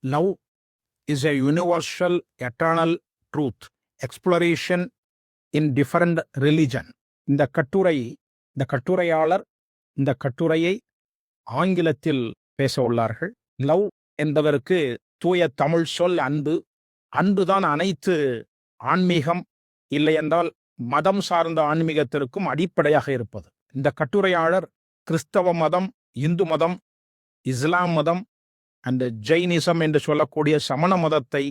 Love is a universal, eternal truth. Exploration in different religion. இந்த கட்டுரையாளர் இந்த கட்டுரையை ஆங்கிலத்தில் பேச உள்ளார்கள். லவ் என்பதற்கு தூய தமிழ் சொல் அன்பு. அன்புதான் அனைத்து ஆன்மீகம், இல்லை என்றால் மதம் சார்ந்த ஆன்மீகத்திற்கும் அடிப்படையாக இருப்பது. இந்த கட்டுரையாளர் கிறிஸ்தவ மதம், இந்து மதம், இஸ்லாம் மதம் அண்ட் ஜெயினிசம் என்று சொல்லக்கூடிய சமண மதத்தை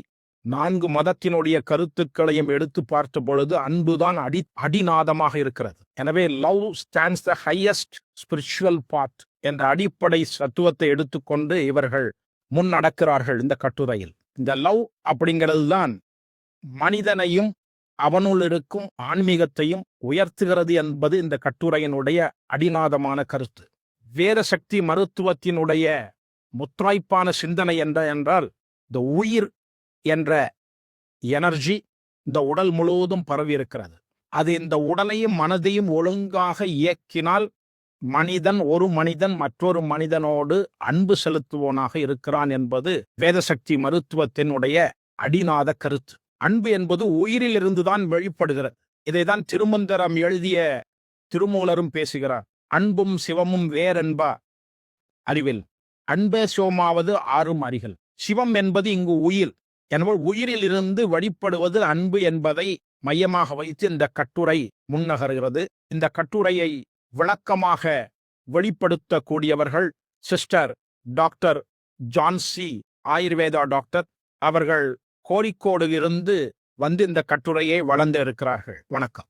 4 மதத்தினுடைய கருத்துக்களையும் எடுத்து பார்த்த பொழுது அன்புதான் அடிநாதமாக இருக்கிறது. எனவே love stands the highest spiritual path என்ற அடிப்படை தத்துவத்தை எடுத்துக்கொண்டு இவர்கள் முன்னடக்கிறார்கள் இந்த கட்டுரையில். இந்த லவ் அப்படிங்கிறது தான் மனிதனையும் அவனுள் இருக்கும் ஆன்மீகத்தையும் உயர்த்துகிறது என்பது இந்த கட்டுரையினுடைய அடிநாதமான கருத்து. வேத சக்தி மருத்துவத்தினுடைய முத்தாய்ப்பான சிந்தனை என்றால் இந்த உயிர் என்ற எனர்ஜி இந்த உடல் முழுவதும் பரவி இருக்கிறது. அது இந்த உடலையும் மனதையும் ஒழுங்காக இயக்கினால் ஒரு மனிதன் மற்றொரு மனிதனோடு அன்பு செலுத்துவோனாக இருக்கிறான் என்பது வேதசக்தி மருத்துவத்தினுடைய அடிநாத கருத்து. அன்பு என்பது உயிரில் இருந்துதான் வெளிப்படுகிறது. இதைதான் திருமந்திரம் எழுதிய திருமூலரும் பேசுகிறார். அன்பும் சிவமும் வேறென்பா அறிவில், அன்பே சிவமாவது ஆறும் அறிகள். சிவம் என்பது இங்கு உயிர். எனவே உயிரில் இருந்து வழிபடுவது அன்பு என்பதை மையமாக வைத்து இந்த கட்டுரை முன்னகர்கிறது. இந்த கட்டுரையை விளக்கமாக வெளிப்படுத்தக்கூடியவர்கள் sister doctor Jhansi, Ayurveda doctor. அவர்கள் கோழிக்கோடு இருந்து வந்து இந்த கட்டுரையை வளர்ந்து இருக்கிறார்கள். வணக்கம்.